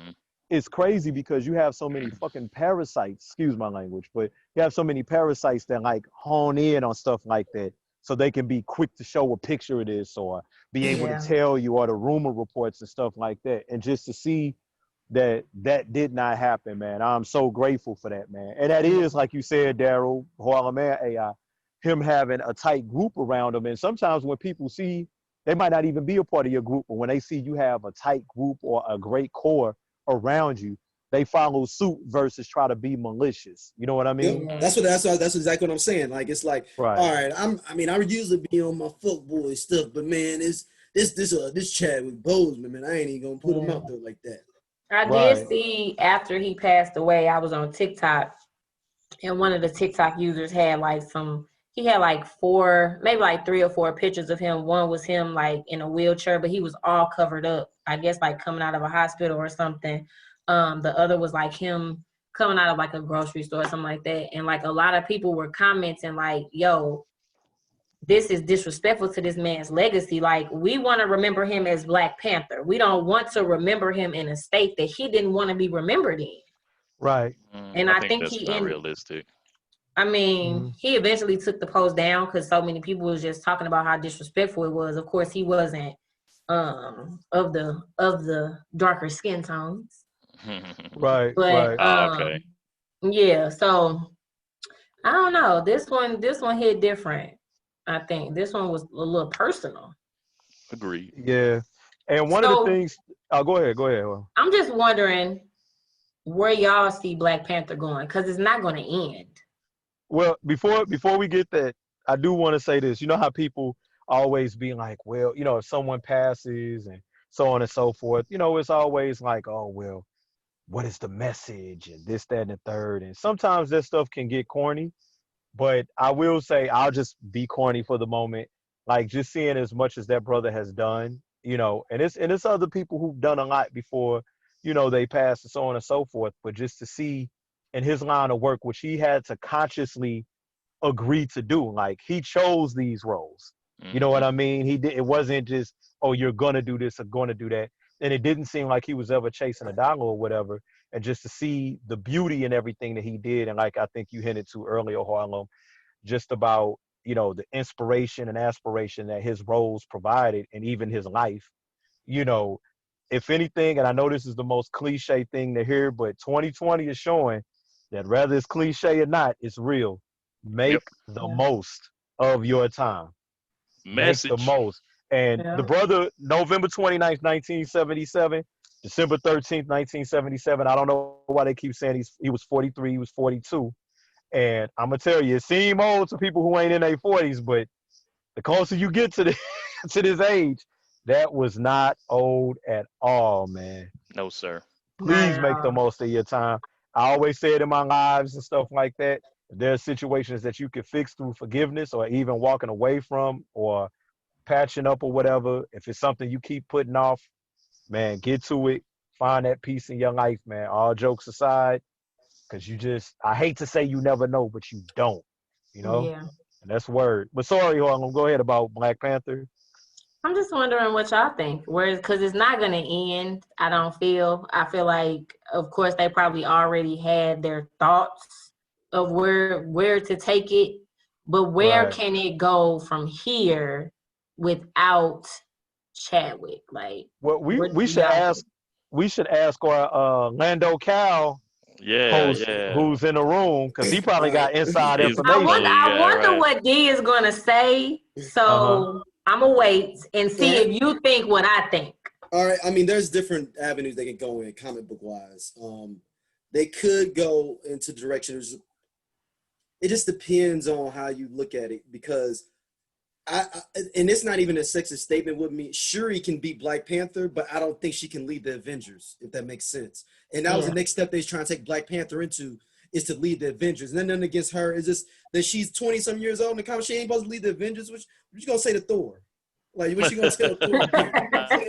it's crazy because you have so many fucking parasites, excuse my language, but you have so many parasites that like hone in on stuff like that, so they can be quick to show a picture of this or be able to tell you, or the rumor reports and stuff like that. And just to see that did not happen, man, I'm so grateful for that, man. And that is, like you said, Daryl, Harlem and AI, him having a tight group around him. And sometimes when people see, they might not even be a part of your group, but when they see you have a tight group or a great core around you, they follow suit versus try to be malicious. You know what I mean? Yeah. That's exactly what I'm saying. Like, it's like, all right, I would usually be on my fuckboy stuff, but man, this Chadwick Boseman, man, I ain't even gonna put him out there like that. I did see after he passed away, I was on TikTok, and one of the TikTok users had he had like maybe like 3 or 4 pictures of him. One was him like in a wheelchair, but he was all covered up, I guess like coming out of a hospital or something. The other was like him coming out of like a grocery store or something like that. And like a lot of people were commenting like, yo, this is disrespectful to this man's legacy. Like, we want to remember him as Black Panther. We don't want to remember him in a state that he didn't want to be remembered in. Right. And I think that's not realistic. I mean, he eventually took the post down because so many people was just talking about how disrespectful it was. Of course, he wasn't of the darker skin tones. Right. But right. yeah, so I don't know. This one hit different. I think this one was a little personal. Agreed. Yeah. And one of the things, go ahead. I'm just wondering where y'all see Black Panther going, because it's not going to end. Well, before we get that, I do want to say this. You know how people always be like, well, if someone passes and so on and so forth, it's always like, oh, well, what is the message and this, that, and the third. And sometimes that stuff can get corny. But I will say, I'll just be corny for the moment. Like, just seeing as much as that brother has done, and it's other people who've done a lot before, they passed and so on and so forth. But just to see in his line of work, which he had to consciously agree to do, like he chose these roles. You know what I mean? It wasn't just, oh, you're gonna do this or gonna do that. And it didn't seem like he was ever chasing a dollar or whatever. And just to see the beauty in everything that he did, and like I think you hinted to earlier, Harlem, just about, the inspiration and aspiration that his roles provided, and even his life, if anything, and I know this is the most cliche thing to hear, but 2020 is showing that whether it's cliche or not, it's real. Make the most of your time. Message. Make the most. And the brother, November 29th, 1977, December 13th, 1977. I don't know why they keep saying he was 43, he was 42. And I'm going to tell you, it seems old to people who ain't in their 40s, but the closer you get to, to this age, that was not old at all, man. No, sir. Please make the most of your time. I always say it in my lives and stuff like that. There are situations that you can fix through forgiveness or even walking away from or patching up or whatever. If it's something you keep putting off, man, get to it. Find that peace in your life, man. All jokes aside, because I hate to say you never know, but you don't, Yeah. And that's word. But sorry, Harlem, go ahead about Black Panther. I'm just wondering what y'all think. Because it's not going to end, I don't feel. I feel like, of course, they probably already had their thoughts of where to take it. But where can it go from here without Chadwick? Like, well, we should ask our Lando Cal, who's in the room, because he probably got inside information. I wonder what D is going to say. So I'm going to wait and see if you think what I think. All right. I mean, there's different avenues they can go in comic book wise. They could go into directions. It just depends on how you look at it, because and it's not even a sexist statement with me. Shuri can be Black Panther, but I don't think she can lead the Avengers, if that makes sense. And that was the next step they're trying to take Black Panther into, is to lead the Avengers. And nothing against her. It's just that she's 20-some years old in the comic. She ain't supposed to lead the Avengers. What you gonna say to Thor? Like, what you gonna tell Thor?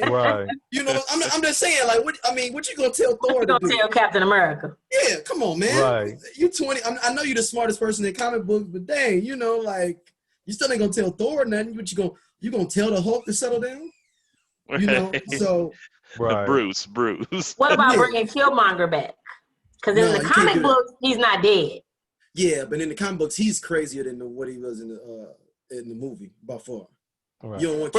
Right. I'm just saying, like, what you gonna tell Thor to do? Gonna tell Captain America? Yeah, come on, man. Right. You 20. I know you're the smartest person in comic books, but dang, like, you still ain't gonna tell Thor nothing. What you gonna tell the Hulk to settle down? So right. Bruce. What about bringing Killmonger back? Because in the comic books, he's not dead. Yeah, but in the comic books, he's crazier than what he was in the movie by far. Right. You don't want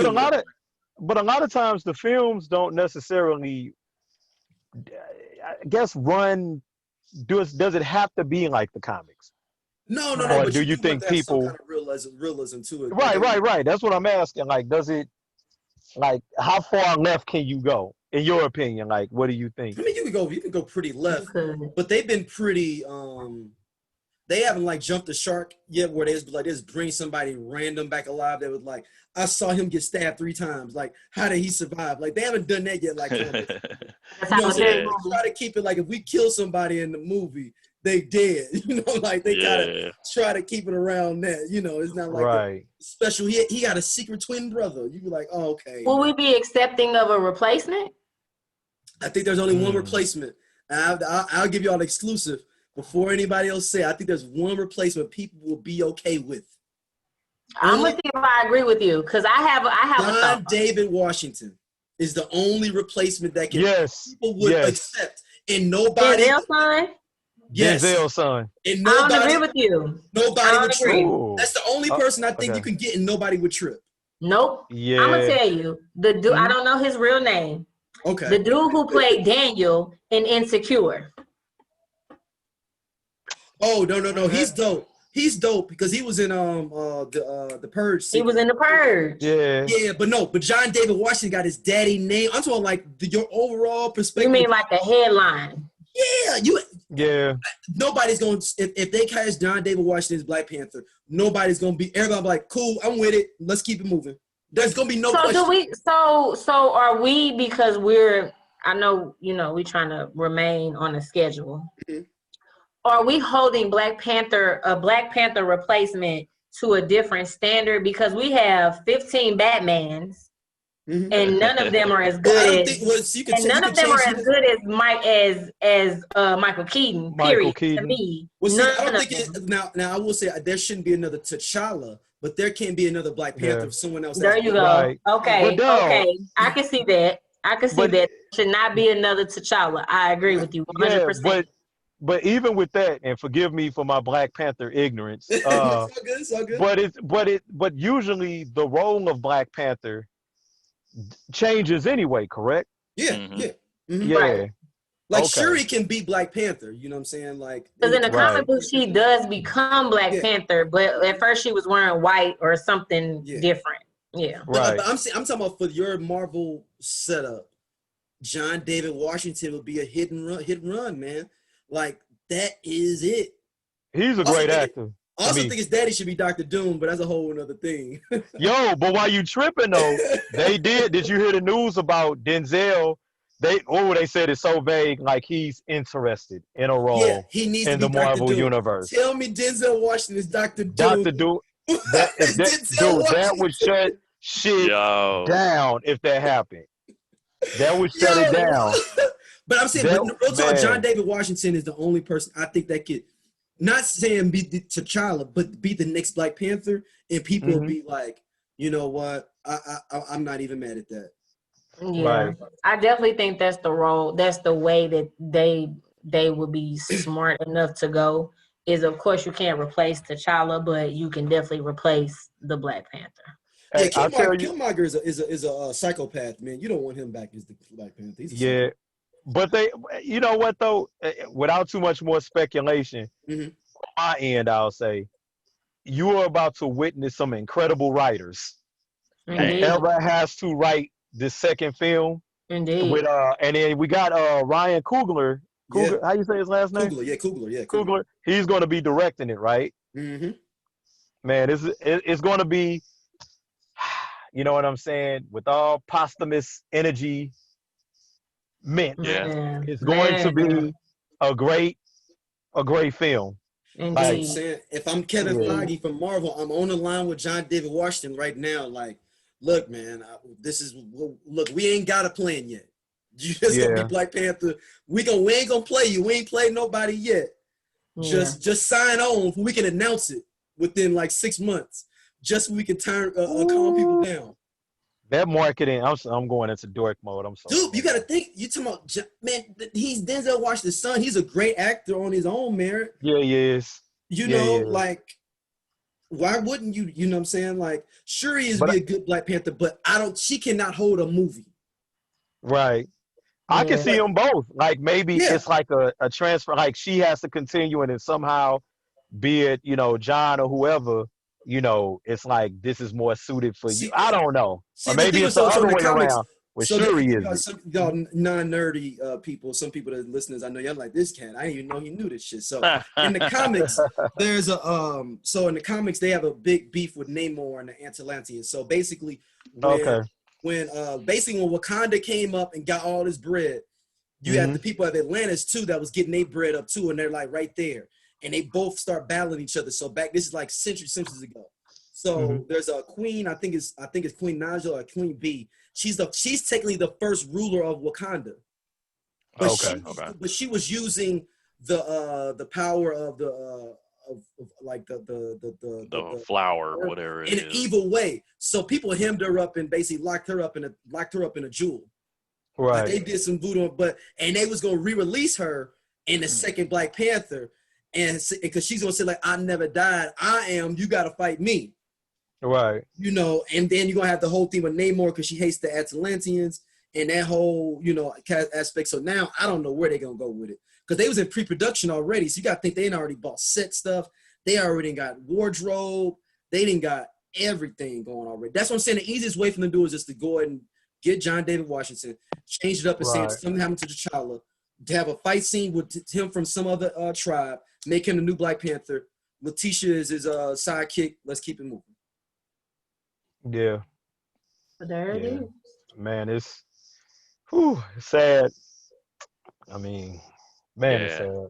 but a lot of times the films don't necessarily, I guess, does it have to be like the comics? No. Or but do you think people some kind of realism to it? Right. That's what I'm asking. Like, does it, like, how far left can you go in your opinion? Like, what do you think? I mean, you can go pretty left, but they've been pretty. They haven't like jumped the shark yet, where they just bring somebody random back alive. That was like, I saw him get stabbed 3 times. Like, how did he survive? Like, they haven't done that yet. Like, they try to keep it like, if we kill somebody in the movie, they dead. Like, they gotta try to keep it around that. It's not like a special. He got a secret twin brother. You be like, oh, okay. Will we be accepting of a replacement? I think there's only one replacement. I'll give you all exclusive. Before anybody else say, I think there's one replacement people will be okay with. I'm gonna see if I agree with you, because I have a thought. David Washington is the only replacement that people would accept, and nobody. Denzel's son. Yes, Denzel's son. And nobody. I don't agree with you. Nobody would trip. That's the only person I think you can get, and nobody would trip. Nope. Yeah. I'm gonna tell you, the dude. I don't know his real name. Okay. The dude who played Daniel in Insecure. Oh, no. He's dope. He's dope because he was in the Purge. He was in the Purge. Yeah, but John David Washington got his daddy name. I'm talking like your overall perspective. You mean like the headline? Yeah, Nobody's going if they cast John David Washington as Black Panther. Nobody's going to be. Everybody be like, cool, I'm with it. Let's keep it moving. There's going to be no. So are we, because I know we trying to remain on a schedule. Mm-hmm. Are we holding a Black Panther replacement to a different standard, because we have 15 Batmans, and none of them are as good none of them are as good as Michael Keaton. Period. To me, I don't think now I will say there shouldn't be another T'Challa, but there can be another Black Panther. If someone else. There you go. Right. Okay. I can see that. That should not be another T'Challa. I agree with you 100%. Yeah, but even with that, and forgive me for my Black Panther ignorance, it's all good. But usually the role of Black Panther changes anyway, correct? Yeah, Mm-hmm. Yeah. Right. Like Shuri can be Black Panther, you know what I'm saying? Like, because in the comic book she does become Black Panther, but at first she was wearing white or something different. Yeah, right. But I'm talking about for your Marvel setup. John David Washington would be a hit and run, man. Like, that is it. He's a great actor. I also think his daddy should be Dr. Doom, but that's a whole other thing. Yo, but while you tripping though, did you hear the news about Denzel? They said it's so vague, like he's interested in a role he needs in to be the Marvel Dr. Doom. universe. Tell me Denzel Washington is Dr. Doom. Dr. Doom. That would shut shit down if that happened. That would shut it down. But I'm saying, John David Washington is the only person I think that could, not saying be T'Challa, but be the next Black Panther, and people will be like, you know what, I'm not even mad at that. Yeah, right. I definitely think that's the role. That's the way that they would be smart enough to go. Is, of course, you can't replace T'Challa, but you can definitely replace the Black Panther. Yeah, Killmonger is a psychopath, man. You don't want him back as the Black Panther. He's but you know what though? Without too much more speculation, on my end, I'll say you are about to witness some incredible writers. Whoever has to write the second film, and then we got Ryan Coogler. How you say his last name? Coogler. He's going to be directing it, right? Mm-hmm. Man, it's going to be, you know what I'm saying, with all posthumous energy meant. Yeah. It's going to be a great film. Like, if I'm Kevin Feige from Marvel, I'm on the line with John David Washington right now. Like, look, man, we ain't got a plan yet. You just gonna be Black Panther. We ain't gonna play you. We ain't played nobody yet. Just sign on. We can announce it within like 6 months. Just so we can calm people down. That marketing, I'm going into dork mode. I'm sorry. Dude, you gotta think. You talking about, man? He's Denzel Washington's son. He's a great actor on his own merit. Yeah, he is. You know, like, why wouldn't you? You know what I'm saying? Like, sure, he is be a good Black Panther, but she cannot hold a movie. Right. I can see them both. Like, maybe it's like a transfer. Like, she has to continue and then somehow, be it, you know, John or whoever, you know, it's like this is more suited for you. I don't know. Or maybe it's the other way around. Well, sure he is. Y'all non-nerdy people, some people that listeners, I know y'all like this cat. I didn't even know he knew this shit. So in the comics, there's so in the comics they have a big beef with Namor and the Atlanteans. So basically, when Wakanda came up and got all this bread, you had the people of Atlantis too that was getting their bread up too, and they're like right there, and they both start battling each other. So this is like centuries ago. So there's a queen, I think it's Queen Naja or Queen B. She's technically the first ruler of Wakanda. But but she was using the power of the flower or whatever it is in an evil way. So people hemmed her up and basically locked her up in a jewel. Right. Like they did some voodoo, and they was gonna re-release her in the second Black Panther, and because she's gonna say like, I never died, you gotta fight me. Right. You know, and then you're gonna have the whole theme with Namor because she hates the Atlanteans and that whole, you know, aspect. So now I don't know where they're gonna go with it. Because they was in pre-production already. So you gotta think they ain't already bought set stuff. They already got wardrobe. They didn't got everything going already. That's what I'm saying. The easiest way for them to do is just to go ahead and get John David Washington, change it up and say something happened to T'Challa, to have a fight scene with him from some other tribe, make him the new Black Panther. Letitia is his sidekick. Let's keep it moving. Yeah. But there it is. Man, it's sad. I mean, it's sad.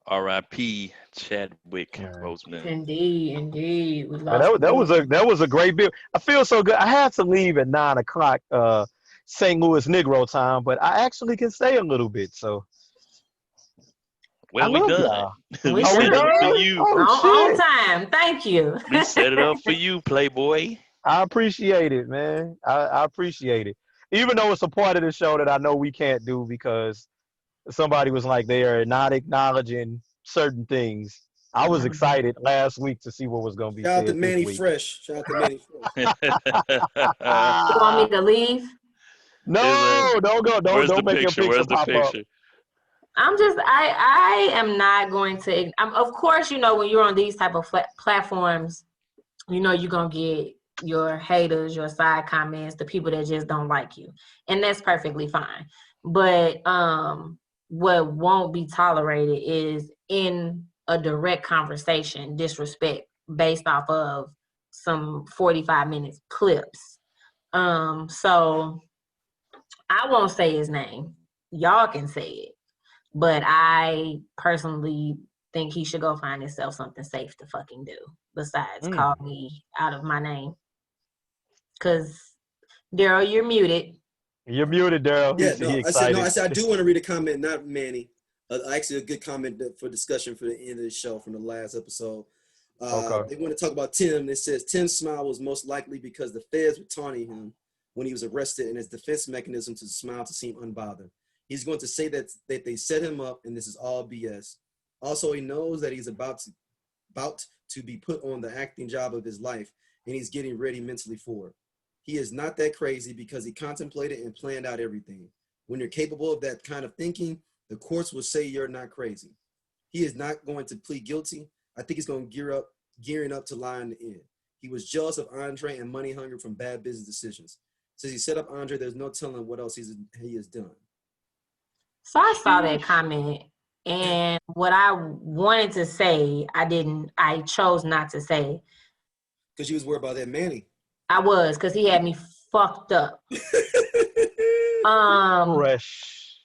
R.I.P. Chadwick Boseman. Indeed. That was a great bill. I feel so good. I had to leave at 9:00 St. Louis Negro time, but I actually can stay a little bit. So. Well, we done. We set it up for you. On time. Thank you. We set it up for you, Playboy. I appreciate it, man. I appreciate it. Even though it's a part of the show that I know we can't do because somebody was like they are not acknowledging certain things. I was excited last week to see what was going to be Shout said out to Manny this week. Fresh. Shout out to Manny Fresh. You want me to leave? No, don't go. Don't make your picture pop up. I am not going to. Of course, you know, when you're on these type of platforms, you know, you're going to get your haters, your side comments, the people that just don't like you. And that's perfectly fine. But what won't be tolerated is in a direct conversation, disrespect based off of some 45 minutes clips. So I won't say his name. Y'all can say it. But I personally think he should go find himself something safe to fucking do besides call me out of my name. Because, Daryl, you're muted. You're muted, Daryl. Yeah, He excited. I said I do want to read a comment, not Manny. Actually, a good comment for discussion for the end of the show from the last episode. Okay. They want to talk about Tim. It says Tim's smile was most likely because the feds were taunting him when he was arrested, and his defense mechanism to smile to seem unbothered. He's going to say that they set him up, and this is all BS. Also, he knows that he's about to be put on the acting job of his life, and he's getting ready mentally for it. He is not that crazy because he contemplated and planned out everything. When you're capable of that kind of thinking, the courts will say you're not crazy. He is not going to plead guilty. I think he's going to gearing up to lie in the end. He was jealous of Andre and money hungry from bad business decisions. Since he set up Andre, there's no telling what else he has done. So I saw that comment, and what I wanted to say, I chose not to say. Because you was worried about that Manny. I was, because he had me fucked up. Fresh.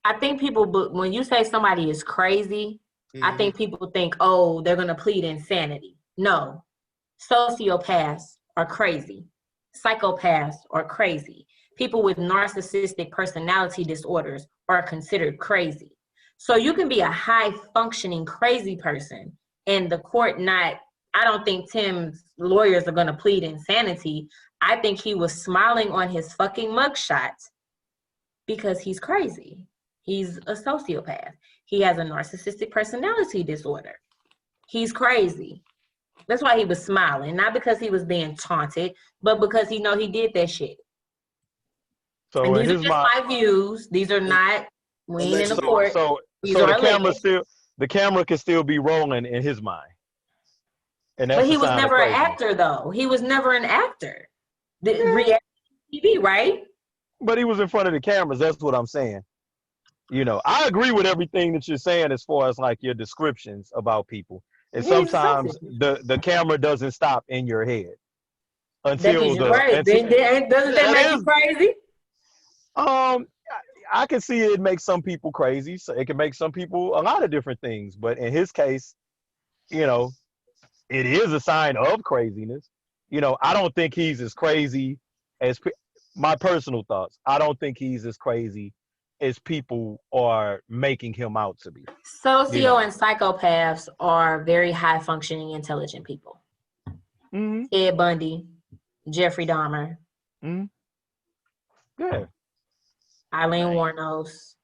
I think people, when you say somebody is crazy, I think people think, oh, they're going to plead insanity. No. Sociopaths are crazy. Psychopaths are crazy. People with narcissistic personality disorders are considered crazy. So you can be a high-functioning crazy person and the court I don't think Tim's lawyers are going to plead insanity. I think he was smiling on his fucking mugshot because he's crazy. He's a sociopath. He has a narcissistic personality disorder. He's crazy. That's why he was smiling, not because he was being taunted, but because he did that shit. So and these are just my views. These are not, we ain't in the court. So the camera can still be rolling in his mind. And that's but he was never an actor, though. He was never an actor. Reality TV, right? But he was in front of the cameras. That's what I'm saying. I agree with everything that you're saying as far as like your descriptions about people. And sometimes the camera doesn't stop in your head until doesn't that make you crazy? I can see it makes some people crazy. So it can make some people a lot of different things. But in his case, it is a sign of craziness. I don't think he's as crazy as my personal thoughts. I don't think he's as crazy as people are making him out to be. Socio and psychopaths are very high functioning, intelligent people. Ted Bundy, Jeffrey Dahmer. Yeah. Eileen Wuornos.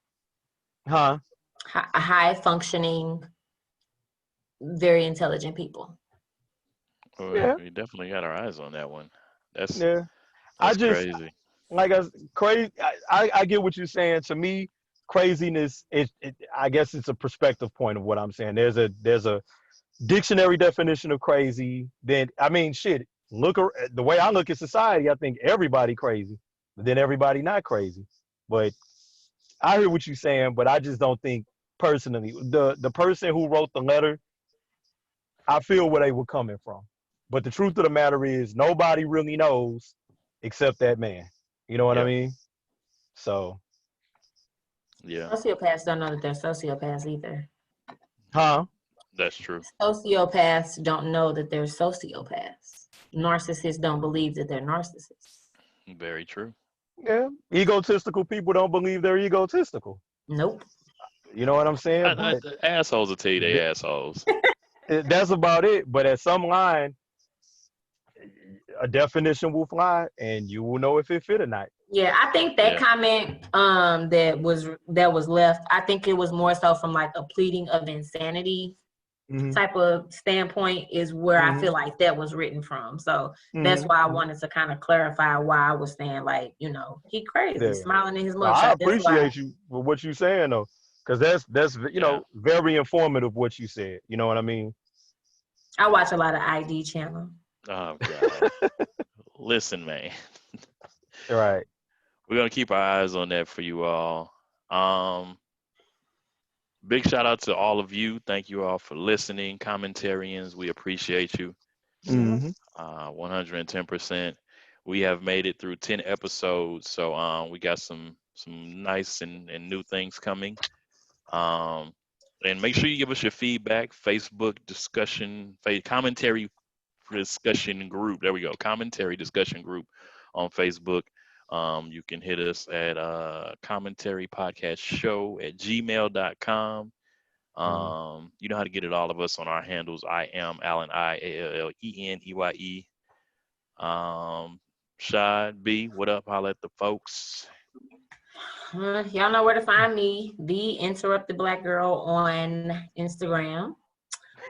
High functioning, very intelligent people. Well, we definitely got our eyes on that one. That's crazy. Crazy. I get what you're saying. To me, craziness is. I guess it's a perspective point of what I'm saying. There's a dictionary definition of crazy. Then shit. The way I look at society, I think everybody crazy, but then everybody not crazy. But I hear what you're saying, but I just don't think personally the person who wrote the letter, I feel where they were coming from. But the truth of the matter is nobody really knows except that man. You know what I mean? So. Yeah. Sociopaths don't know that they're sociopaths either. That's true. Sociopaths don't know that they're sociopaths. Narcissists don't believe that they're narcissists. Very true. Yeah. Egotistical people don't believe they're egotistical. Nope. You know what I'm saying? Assholes will tell you they assholes. That's about it. But at some line, a definition will fly, and you will know if it fit or not. Yeah, I think that comment that was left, I think it was more so from like a pleading of insanity type of standpoint is where I feel like that was written from. So that's why I wanted to kind of clarify why I was saying like, he crazy, smiling in his mugshot. I appreciate you for what you're saying though, because that's very informative what you said. You know what I mean? I watch a lot of ID channel. Oh God. Listen, man. Right. We're gonna keep our eyes on that for you all. Um, Big shout out to all of you. Thank you all for listening, commentarians. We appreciate you. Yeah. Mm-hmm. 110%. We have made it through 10 episodes, so we got some nice and new things coming. Um, and make sure you give us your feedback. Facebook discussion, commentary discussion group. There we go. Commentary discussion group on Facebook. You can hit us at commentary podcast show at gmail.com. You know how to get at all of us on our handles. I am Allen, IALLENEYE. Shad B, what up? Holla at the folks. Y'all know where to find me, the Interrupted Black Girl on Instagram,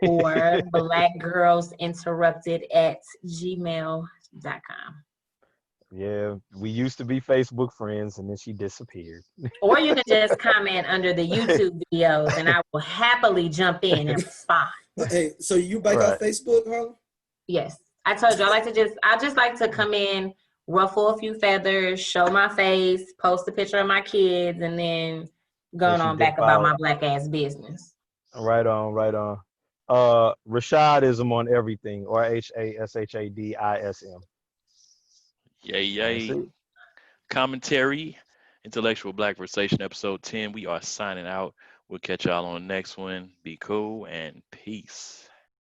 or Black Girls Interrupted at gmail.com. Yeah, we used to be Facebook friends, and then she disappeared. Or you can just comment under the YouTube videos, and I will happily jump in and respond. Hey, so you back Right. on Facebook, huh? Yes, I told you I just like to come in, ruffle a few feathers, show my face, post a picture of my kids, and then going she on dip back about out. my black ass business. Right on, right on. Rashadism on everything. RHASHADISM. Yay, That's yay. it. Commentary, Intellectual Black Versation, episode 10. We are signing out. We'll catch y'all on the next one. Be cool and peace.